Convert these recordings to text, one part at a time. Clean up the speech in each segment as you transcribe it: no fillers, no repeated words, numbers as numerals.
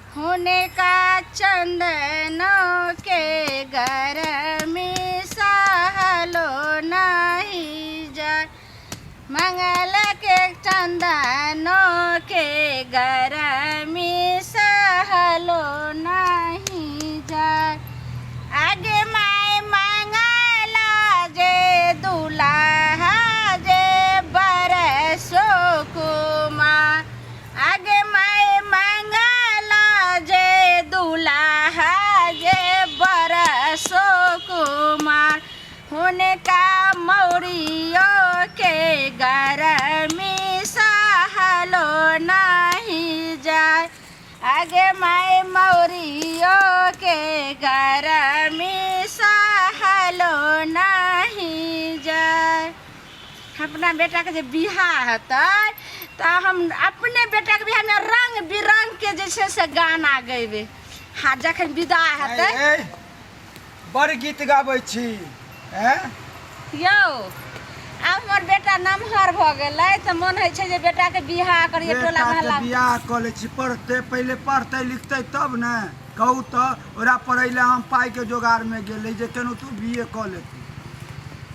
होने का चंदनों के घर में सहलो नहीं जाए। मंगल के चंदनों के घर में सहलो नहीं जाए। आगे माय मंगला जे दुल्हा जे बरसो कुमार। आगे माय मंगला जे दुल्हा जे बरसो कुमार। होने का मौरियों के घर में सहलो नहीं जाए। आगे माय मौरियों के घर में सहलो नहीं जाए। अपना बेटा के जब बियाह होता तो हम अपने बेटा के बियाह में रंग बिरंग के जैसे से गाना गएबे। हाँ जखन विदा होते बड़ गीत गाबै छी यौ अब हमर बेटा नमहर भ गेलै त मन होइ छै जे बेटा के बियाह करिए टोला मोहल्ला बियाह क लै छी। पढ़ते पहले पढ़ते लिखते तब न कहू तो ओरा पढ़ै ले हम पाई के जोगाड़ में गेलै जे केनो तू बीए क लेती।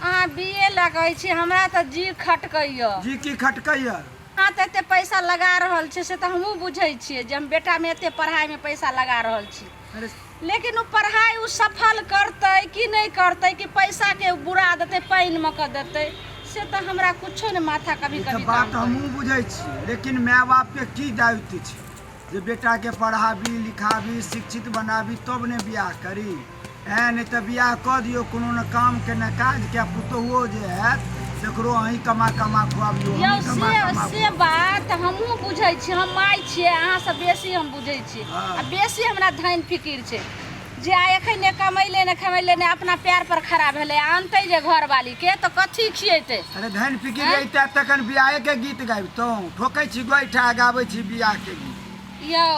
अहाँ बीए लगै छी हमरा त जी खटकैया। जी की खटकैया? हाँ त एते पैसा लगा रहल छै से त हमहू बुझै छियै जे हम बेटा में एते पढ़ाई में पैसा लगा रहल छी। लेकिन वो पढ़ाई वो सफल करते कि नहीं करते कि पैसा के बुरा देते पानी में क देते से तो हमरा कुछो ने माथा कभी कभी बात हमहू बुझै छी। लेकिन माय बाप के की दायित्व छै जे बेटा के पढ़ाबी लिखाबी शिक्षित बनाबी तब ने बियाह करी। नहीं तो बियाह क दियो कोनो न काम के न काज के पुतहुओ जे हैत तकरो अहीं कमा कमा खुआबियो। से बात हमहू बुझै छी। हम माय छियै अहाँ से बेसी हम बुझै छी। आ बेसी हमरा धन फिकिर छै जे एखन ने कमैले ने खमैले ने अपना पैर पर खड़ा भेले आनते जे घर वाली के तो कथी खिएते। अरे धन फिकिर रहिते तखन बियाह के गीत गाबितौ। ठोकै छी गोइठा गाबै छी बियाह के गीत। यौ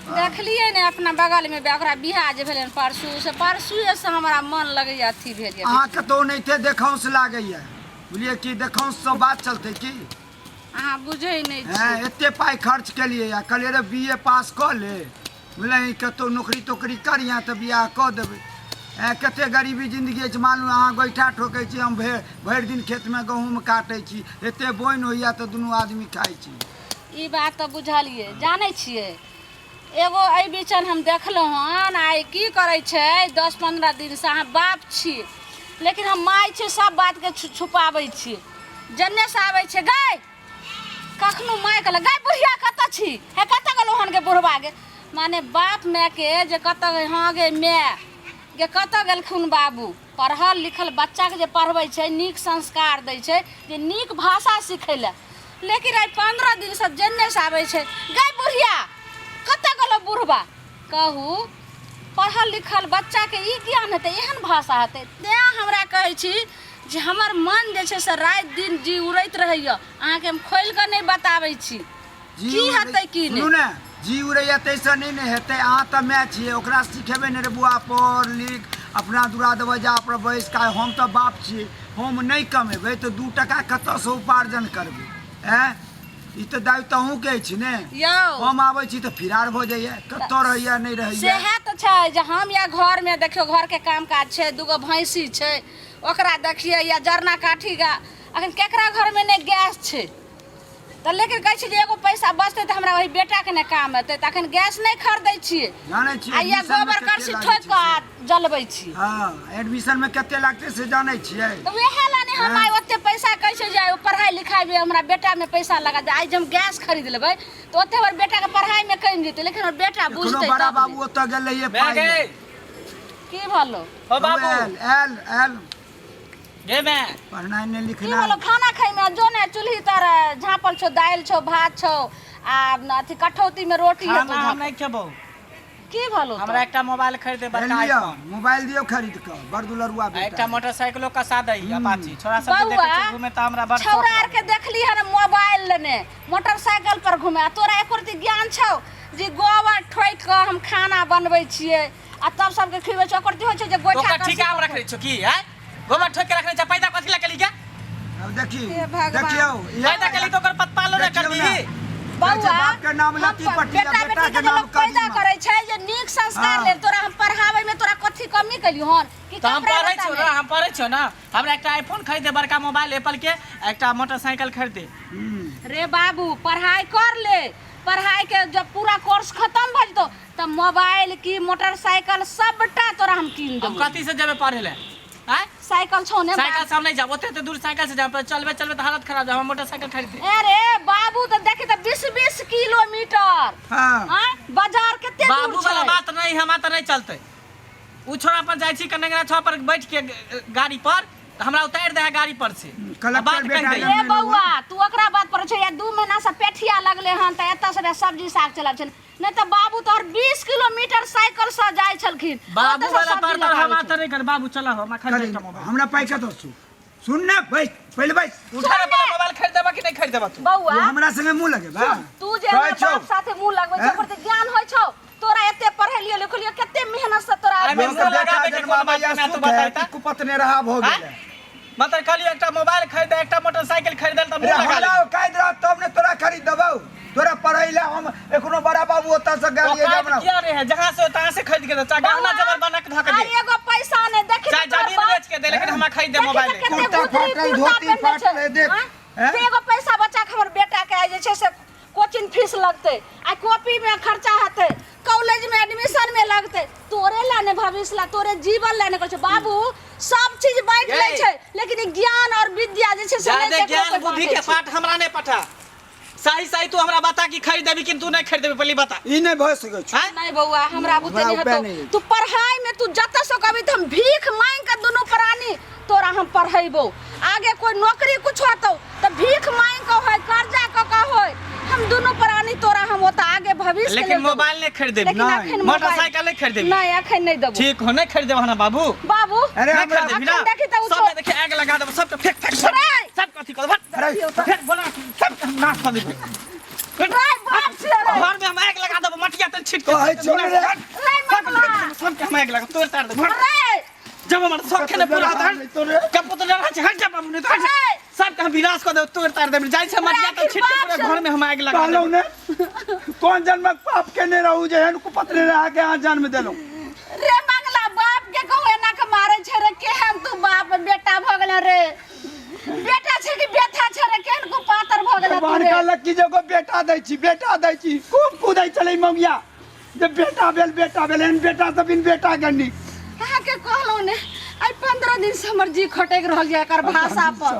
देखलिए ने अपना बगल में ओकरा बियाह जे भेलै परसू से हमरा मन लगैया अथी भेल। अहाँ कतौ नहीं थे देखौंस लागैया बुझलिए कि देखौंस से बात चलते की अहाँ बुझै नहीं छी। एते पाई खर्च केलिए आ कहलिए रे बीए पास क ले बुझलिए कतौ नौकरी तोकरी करिया त बियाह क देबै। कते गरीबी जिंदगी छै मालूम। अहाँ गोइठा ठोकै छी हम भरि दिन खेत में गहूँम काटै छी एते बोनि होइया त दुनू आदमी खाइ छी। ई बात त बुझलिए जानै छियै। एगो एहि बीचन हम देखलहुँ हन आइ की करै छै 10-15 दिन से अहाँ बाप छी लेकिन हम माय छी सब बात के छुपाबै छी। जन्ने से आबै छै गै कखनो माय कहलक गै बुढ़िया कतऽ छी हे कतऽ गेलौ हन गे बुढ़बा गे। माने बाप माय के जे कतऽ हाँ गे माय गे कतऽ गेलखुन बाबू। पढ़ल लिखल बच्चा के जे पढ़बै छै नीक संस्कार दै छै जे नीक भाषा सिखै ले। लेकिन आइ 15 दिन से जन्ने से आबै छै गै बुढ़िया कतऽ गेलौ बुढ़बा। कहू पढ़ल लिखल बच्चा के ई ज्ञान हेतै एहन भाषा हेतै। तेँ हमरा कहै छी जे हमर मन जे छै से रात दिन जी उड़ैत रहैया। अहाँके हम खोलि कऽ नहीं बताबै छी की हेतै की नहीं। सुनू ने जी उड़ैया तैसे नहीं ने हेतै। अहाँ त माय छियै ओकरा सिखेबै ने रे बुआ पढ़ लिख अपना दुरा देबै जा पर बैस का। हम त बाप छियै हम नहीं कमेबै तो 2 टका कतऽ से उपार्जन करबै। ई तो दायित्व अहूँ के अछि ने। हम आबै छी तो फिरार भ जाइए कतऽ रहैया नहीं रहैया। सेहे तो छै जे हम या घर में देखियो घर के काम काज छै 2 गो भैंसी छै ओकरा देखिए या जरना काठी गा। अखन केकरा घर में नहीं गैस छै तो लेकिन कहै छी जे एगो पैसा बचतै तो हमरा वही बेटा के ने काम हेतै त अखन गैस नहीं खरीदै छियै। जानै छी आ या गोबर करसी ठोक कऽ जलबै छी। हां एडमिशन में कते लागतै से जानै छियै। तो वेहे ला ने हम आइ ओते पैसा कहै छै जे पढ़ाई लिखाई में हमरा बेटा में पैसा लगा दे। आज हम गैस खरीद लेबै तो ओते हमर बेटा के पढ़ाई में कम जेतै लेकिन हमर बेटा बुझतै। बड़ा बाबू ओतऽ गेलै ये पाई की भलो ओ बाबू एल गे मैं पढ़नाइ नहीं की लिखनाइ। भलो खाना खाई में जो ने चूल्ही तर झापल छौ दाल छौ भात छौ आ अथी कठौती में रोटी है खाना हम नहीं खेबो। की भलो हमरा एकटा मोबाइल खरीदे बड़का आईफोन मोबाइल दियो खरीद के बड़ दुलरुआ बेटा। एकटा मोटरसाइकिलो का साथ दई अपाची छोरा सब के देखे छै घूमे त हमरा बड़ शौक। छौरा आर के देखली हन मोबाइल लेने मोटरसाइकिल पर घूमे आ तोरा एकोरती ज्ञान छौ जे गोबर ठोक के हम खाना बनबै छियै आ तब सबके खिबै छै ओकरती होइ छै जे गोइठा का ठीक हम रखै छौ की है गोबर ठोक के रखने छ पैदा कथि ला केली के। अब देखी हे भगवान। देखियो पैदा केली तो ओकर पत्ता लो ने कर दी बउआ बाप के नाम लती पट्टी बेटा बेटी के लोग पैदा करे छै जे नीक संस्कार ले तोरा हम पढ़ावे में तोरा कथि कमी कलियो हन कि तो हम पढ़ै छौ ना हमरा एकटा आईफोन खरीदे बड़का मोबाइल एप्पल के एकटा मोटरसाइकिल खरीदे रे बाबू पढ़ाई कर ले पढ़ाई के जब पूरा कोर्स खत्म भ जतो त मोबाइल की मोटरसाइकिल सबटा तोरा हम कीन हम देबो कथि से जेबे पढ़े ले हैं साइकिल छौ ने साइकिल से हम नहीं जाब ओते दूर साइकिल से जाब चलबे तो हालत खराब हम मोटरसाइकिल खरीदे अरे बाबू तो देखे त 20 किलोमीटर हां हां बाजार केते दूर बाबू वाला बात नहीं हमरा त नहीं चलते उ छोरा पर जाई छी कनेगरा छो पर बैठ के गाड़ी पर हमरा उतार दे गाड़ी पर से बात कर दे ए बउआ तू ओकरा बात पर छै या 2 महीना से पेठिया लगले हन त एत से सब्जी साग चलाब छै नहीं तो बाबू तोहर 20 किलोमीटर साइकिल से जाय छलखिन बाबू वाला पर हम आत नहीं कर बाबू चला हम खरीद के मोबाइल हमरा पैसा दो सुन ना बैठ पहले बैठ उठा अपना मोबाइल खरीद देबा कि नहीं खरीद देबा तू बउआ हमरा संगे मुंह लगे बा तू जे हमरा बाप साथे मुंह लगबै छै पर ज्ञान होय छौ तोरा एते पढ़लियो लिखलियो केते मेहनत से तोरा लगाबे के कोन बात ना तू बताइता कुपत ने रहा भ गेलै मतलब खाली एकटा मोबाइल खरीद एकटा मोटरसाइकिल खरीद त मुंह लगा हमरा कायद रह तब ने तोरा खरीद देबौ तोरा पढ़ैला हम एखनो बड़ा बाबू ओता से गाड़ी जमना क्या रे है जहां से तहां से खरीद के चा गहना जबर बना के धक दे एगो पैसा ने देखि चाहे जमीन बेच के दे लेकिन हमरा खरीद दे मोबाइल कुर्ता फाटल धोती फाटल देख से एगो पैसा बच्चा के हमर बेटा के जे छै से कोचिंग फीस लगते आ कॉपी में खर्चा हेते कॉलेज में एडमिशन में लगते तोरे लाने भविष्य ला तोरे जीवन लाने कहै छै बाबू सब चीज बांट ले छै लेकिन ज्ञान और विद्या जे छै से ज्यादा ज्ञान बुद्धि के पाठ हमरा नहीं पता सही तू हमरा बता कि खरीद देबी कि तू नहीं खरीद देबी पहले बता ई नहीं भ सकै छै नहीं बउआ हमरा बुते नहीं हतो तू पढ़ाई में तू जत सो कभी हम भीख मांग के दोनों प्राणी तोरा हम पढ़ैबो आगे कोई नौकरी कुछ होतो त भीख मांग के होय कर्जा क होय हम दोनों प्राणी तोरा हम होता आगे भविष्य लेकिन मोबाइल नहीं खरीद देबी नहीं मोटरसाइकिल नहीं खरीद देबी नहीं अखन नहीं देबो ठीक हो नहीं खरीद देबो ना बाबू बाबू अरे नहीं खरीद देबी ना देखि त सब देखे आग लगा देबो सब फेंक सब कथि कर फेंक बोला सब नाश कर देबो बाप से घर में हम आग लगा देबो मटिया त छिट कहै के छोड़ रे सब के हम आग लगा तोड़ तार देबो अरे जब हमर शौक ने पूरा कपूत लगा छै हट जा बाबू ने तो सब के हम विनाश कर देबो तोड़ तार देबो जाय छै मटिया त छिट के पूरा घर में हम आग लगा कहलौ देबो ने कौन जन्म पाप के ने रहू जे हन कुपत ने रहा के हां जन्म देलौ रे मंगला बाप के कहू एना के मारे छै रे केहन तू बाप बेटा भ गेल रे बेटा छै कि बेटा छै रे केहन को पातर भ गेल भगवान तू का लक्की जगह बेटा दै छी खूब कूदै चलै मंगिया जे बेटा भेल एहन बेटा त बिन बेटा गन्नी अहाँ के कहलौ ने आई 15 दिन से हमर जी खटेक रहल है एकर भाषा पर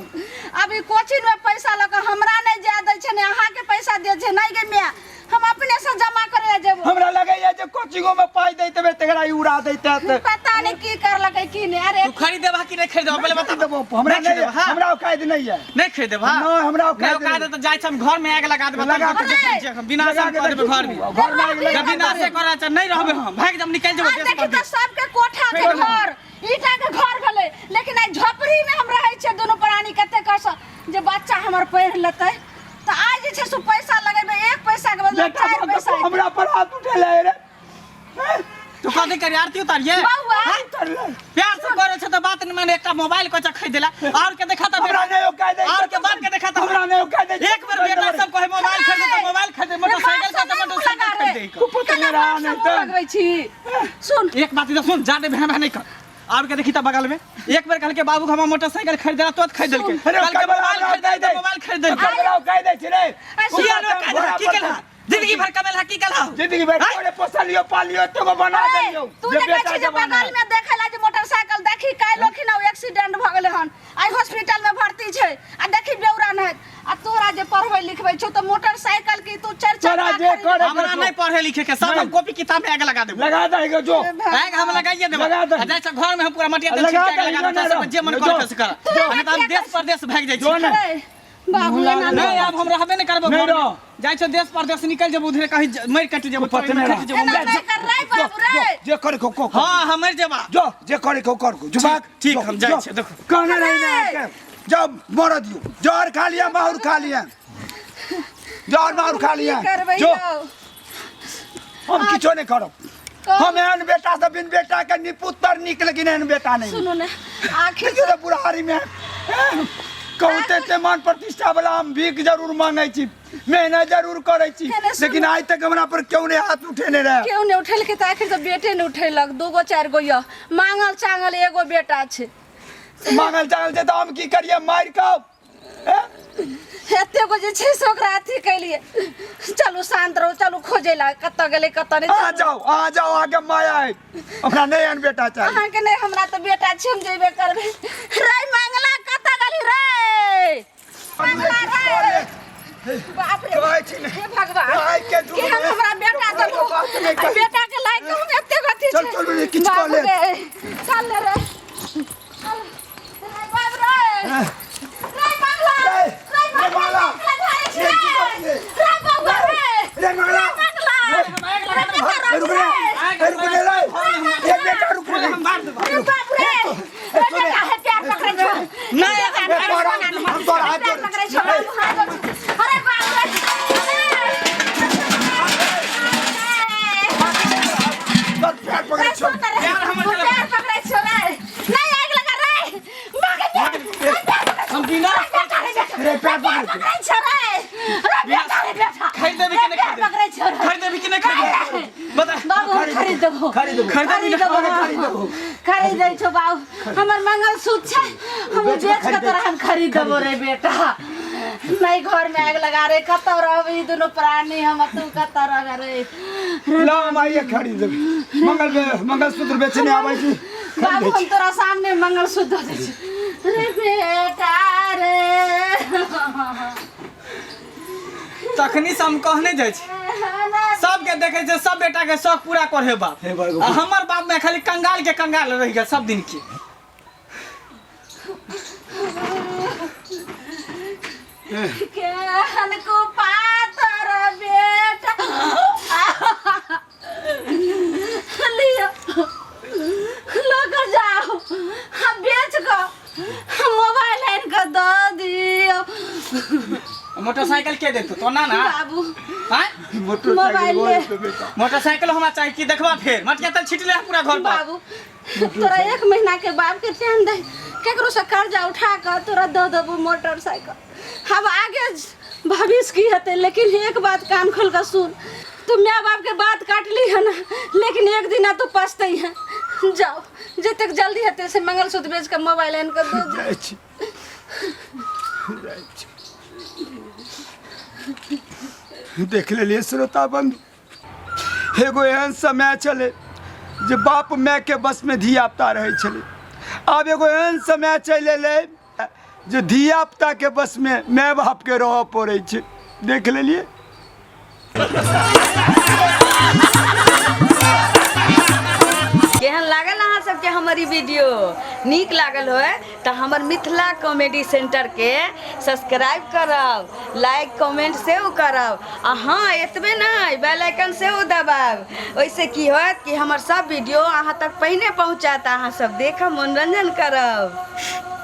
अभी कोचिंग में पैसा लगा हमरा नहीं जा दै छै ने अहाँ के पैसा दे छै नहीं गे मैं हम अपने से जमा करे जेबो हमरा लगैया जे कोचिंगो में पाई दैते बे तेकरा ई उड़ा दैते त पता नहीं की करलकै की ने अरे तू खरीद देबा कि नहीं खरीद देबा पहले बता देबो हमरा नहीं हमरा औकात नहीं है नहीं खरीद देबा नहीं हमरा नहीं औकात औकात तो जाय हम घर में आग लगा देबा लगा तब बिना से कर देबे घर में घर में आग लगा जब बिना से करा छ नहीं रहबे हम भाग जब निकल जेबो देश देखि पर त सबके कोठा के घर ईटा के घर भेले लेकिन आई झोपड़ी में हम रहै छै दोनों प्राणी कते कस जे बच्चा हमर पढ़ लेतै त आज जे छै सु पैसा लगेबे एक पैसा के बदला 4 पैसा हमरा पर हाथ उठेले रे तू कथि करी आरती उतारिए बउआ प्यार से करे छ त बात नहीं माने एकटा मोबाइल को खरीद देला और के देखा त हमरा नहीं औकात और के बात के देखा त हमरा नहीं औकात एक बार बेटा सब कहे मोबाइल खरीद त मोबाइल खरीद मोटरसाइकिल का त मोटरसाइकिल खरीद दे कुपत ने रहा नहीं त लगबै छी सुन एक बात इधर सुन जादे भैं नहीं कर और के देखी त बगल में एक बार कल के बाबू हम मोटरसाइकिल खरीद देला तो खरीद देलके अरे कल के मोबाइल खरीद दे मोबाइल खरीद दे हमरा औकात दै छी रे किया लो की कला जिंदगी भर कमेला की कला जिंदगी भर तोरे पोसलियो पालियो तो को बना देलियो तू जे कहै छी जे बगल में देखला जे मोटरसाइकिल देखी काई लोखिन एक्सीडेंट भ गेलै हन आई हॉस्पिटल में भर्ती छै आ देखी बेउरा नै आ तोरा जे पढ़बै लिखबै छौ त मोटरसाइकिल की तू चर्चा तोरा जे करे हमरा नहीं पढ़े लिखे के सब हम कॉपी किताब में आग लगा देबो लगा देगा जो आग हम लगाइए देबो लगा दे। जैसे घर में हम पूरा मटिया दे लगा छिटके दे, लगा लगा देबो दे। जे मन करे से कर नहीं त हम देश परदेश भाग जाय जो छी ने बाबू एना नहीं अब हम रहबे नहीं करबो नहीं रह। जाय छ देश परदेश निकल जेबो उधरे कहीं मर कट जेबो पत्ते नहीं रह। एना नहीं कर रे बाबू रे जे करे को हां हम मर जेबा जो जे करे को कर को जुबाक ठीक, हम जाय छे, देखो। कहने नहीं ना जब मर दियो जहर खा लिया माहुर खा लिया जहर माहुर खा लिया करबै जो यौ हम किछो नहीं करो हम एहन बेटा से बिन बेटा के निपुत्र निकल लेकिन एहन बेटा नहीं सुनो ने आखिर देखियो तो बुढ़ारी में कहते ते मान प्रतिष्ठा वाला हम भीख जरूर मांगे छी, मेहनत जरूर करे छी, लेकिन आज तक हमरा पर क्यों नहीं हाथ उठेने रहे? क्यों नहीं उठेल के? आखिर तो बेटे ने उठेलक, 2 4 गो या मांगल चांगल एगो बेटा छे। मांगल चांगल से तो हम की करिए, मार का एते को जे छै से ओकरा अथी कैलिए। चलू शांत रहो, चलू खोजे ला कत गेले कत नहीं। आ जाओ आगे माया है, हमरा नहीं अन बेटा चाहिए। अहाँ के नहीं, हमरा तो बेटा छै, हम जेबे करबे। रे मंगला कत गेली रे? मंगला रे, बाप रे हे भगवान के हम हमरा बेटा दबो, बेटा के लायक हम एते गति छै। चल किछ कर ले, चल रे चल रे बाप रे रे मंगला खरीदे छो बाबू, हमर मंगलसूत्र छै, हम बेच के तोरा हम खरीद देबो रे बेटा। नहीं घर में आग लगा रे, कत रहबी दोनों प्राणी, हम तू कत रह रे। ला माइए खरीद मंगलसूत्र बेचने आबै छी बाबू, हम तोरा सामने मंगलसूत्र दे छी रे बेटा रे। तखनी से हम कहने जाइ छी, सबके देखे छै, सब बेटा के शौक पूरा करे बाप। हमर बाप में खाली कंगाल के कंगाल रह गया सब दिन के। केहन को पातर बेटा लियो लोग जाओ, हम बेच को मोबाइल लाइन का दो दियो। मोटरसाइकिल के देतो तो ना बाबू हैं? मोटरसाइकिल हमरा चाहिए कि देखबा फेर मटिया तल छिटले पूरा घर पर। बाबू तोरा 1 महीना के बाद के टाइम दे, केकरो से कर्जा उठा कर तोरा दो देबो मोटरसाइकिल। अब आगे भविष्य की हेते, लेकिन एक बात कान खोल कर सुन, तू माँ बाप के बात काट ली है ना, लेकिन एक दिन तू पछतई है। जाओ जब तक जल्दी हेते से मंगलसूत्र बेच के मोबाइल लाइन कर दो। देख लेलिए श्रोता बंधु, एगो एहन समय चले जे बाप माय के बस में धिया पुता रहे चले। अब एगो एहन समय चले ले जो धिया पुता के बस में माय बाप के रह पड़े छे। देख लेलिए। केहन लागल अहाँ सबके हमारी वीडियो? नीक लागल हो तो हमर मिथिला कॉमेडी सेंटर के सब्सक्राइब करब, लाइक कमेंट सेहो करब, आ हाँ एतबे नहीं बेल आइकन सेहो दबाब। ओइसे की होत कि हमर सब वीडियो अहाँ तक पहिने पहुँचात, अहाँ सब देखब, मनोरंजन करब।